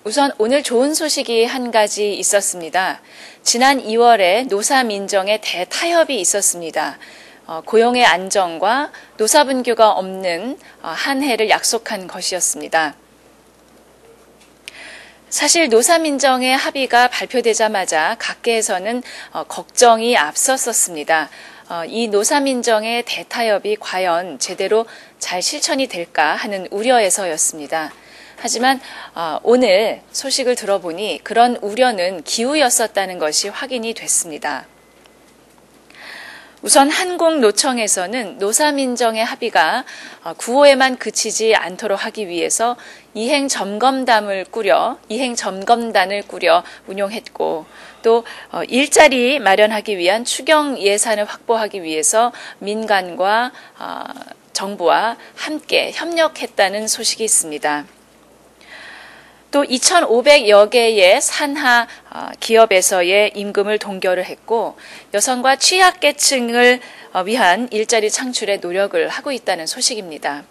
우선 오늘 좋은 소식이 한 가지 있었습니다. 지난 2월에 노사민정의 대타협이 있었습니다. 고용의 안정과 노사분규가 없는 한 해를 약속한 것이었습니다. 사실 노사민정의 합의가 발표되자마자 각계에서는 걱정이 앞섰었습니다. 이 노사민정의 대타협이 과연 제대로 잘 실천이 될까 하는 우려에서였습니다. 하지만 오늘 소식을 들어보니 그런 우려는 기우였었다는 것이 확인이 됐습니다. 우선 한국노총에서는 노사민정의 합의가 구호에만 그치지 않도록 하기 위해서 이행점검단을 꾸려 운용했고 또 일자리 마련하기 위한 추경 예산을 확보하기 위해서 민간과 정부와 함께 협력했다는 소식이 있습니다. 또 2,500여 개의 산하 기업에서의 임금을 동결을 했고 여성과 취약계층을 위한 일자리 창출에 노력을 하고 있다는 소식입니다.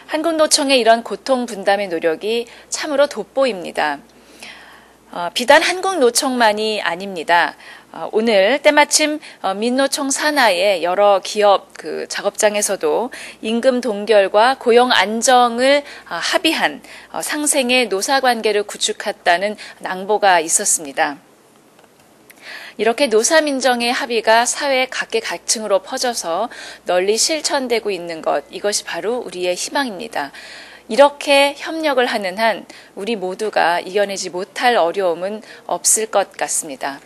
한국노총의 이런 고통 분담의 노력이 참으로 돋보입니다. 비단 한국노총만이 아닙니다. 오늘 때마침 민노총 산하의 여러 기업 작업장에서도 임금 동결과 고용 안정을 합의한 상생의 노사관계를 구축했다는 낭보가 있었습니다. 이렇게 노사민정의 합의가 사회 각계각층으로 퍼져서 널리 실천되고 있는 것, 이것이 바로 우리의 희망입니다. 이렇게 협력을 하는 한 우리 모두가 이겨내지 못할 어려움은 없을 것 같습니다.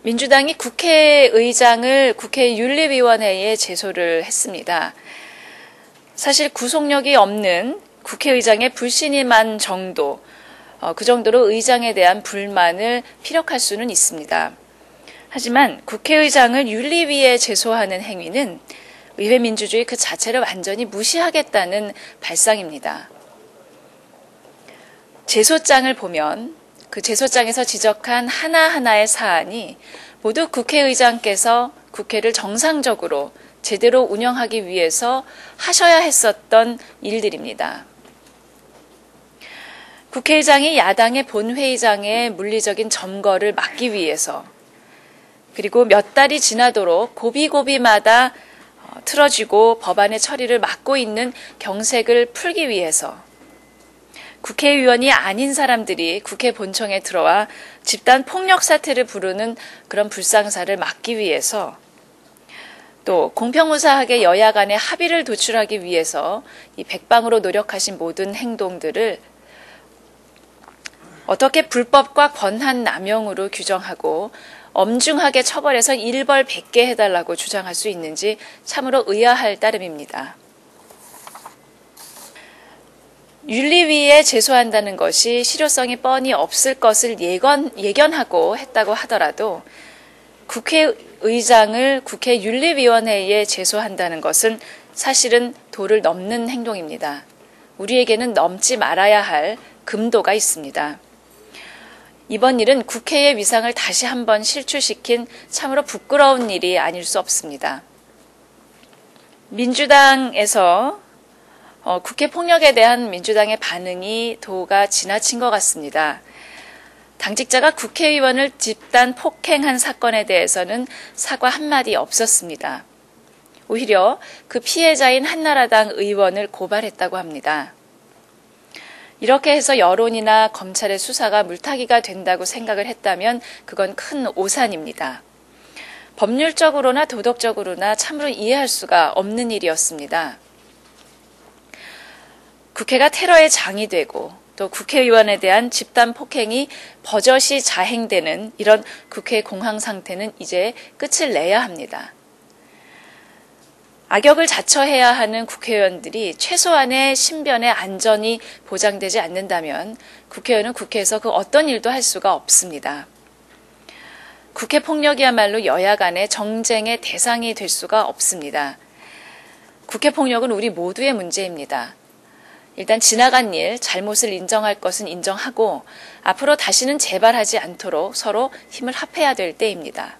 민주당이 국회의장을 국회윤리위원회에 제소를 했습니다. 사실 구속력이 없는 국회의장의 불신임한 정도, 그 정도로 의장에 대한 불만을 피력할 수는 있습니다. 하지만 국회의장을 윤리위에 제소하는 행위는 의회 민주주의 그 자체를 완전히 무시하겠다는 발상입니다. 제소장을 보면 그 제소장에서 지적한 하나하나의 사안이 모두 국회의장께서 국회를 정상적으로 제대로 운영하기 위해서 하셔야 했었던 일들입니다. 국회의장이 야당의 본회의장의 물리적인 점거를 막기 위해서 그리고 몇 달이 지나도록 고비고비마다 틀어지고 법안의 처리를 막고 있는 경색을 풀기 위해서 국회의원이 아닌 사람들이 국회 본청에 들어와 집단 폭력 사태를 부르는 그런 불상사를 막기 위해서 또 공평무사하게 여야 간의 합의를 도출하기 위해서 이 백방으로 노력하신 모든 행동들을 어떻게 불법과 권한 남용으로 규정하고 엄중하게 처벌해서 일벌백계 해달라고 주장할 수 있는지 참으로 의아할 따름입니다. 윤리위에 제소한다는 것이 실효성이 뻔히 없을 것을 예견하고 했다고 하더라도 국회의장을 국회윤리위원회에 제소한다는 것은 사실은 도를 넘는 행동입니다. 우리에게는 넘지 말아야 할 금도가 있습니다. 이번 일은 국회의 위상을 다시 한번 실추시킨 참으로 부끄러운 일이 아닐 수 없습니다. 민주당에서 국회 폭력에 대한 민주당의 반응이 도가 지나친 것 같습니다. 당직자가 국회의원을 집단 폭행한 사건에 대해서는 사과 한마디 없었습니다. 오히려 그 피해자인 한나라당 의원을 고발했다고 합니다. 이렇게 해서 여론이나 검찰의 수사가 물타기가 된다고 생각을 했다면 그건 큰 오산입니다. 법률적으로나 도덕적으로나 참으로 이해할 수가 없는 일이었습니다. 국회가 테러의 장이 되고 또 국회의원에 대한 집단 폭행이 버젓이 자행되는 이런 국회 공황 상태는 이제 끝을 내야 합니다. 악역을 자처해야 하는 국회의원들이 최소한의 신변의 안전이 보장되지 않는다면 국회의원은 국회에서 그 어떤 일도 할 수가 없습니다. 국회 폭력이야말로 여야 간의 정쟁의 대상이 될 수가 없습니다. 국회 폭력은 우리 모두의 문제입니다. 일단 지나간 일, 잘못을 인정할 것은 인정하고 앞으로 다시는 재발하지 않도록 서로 힘을 합해야 될 때입니다.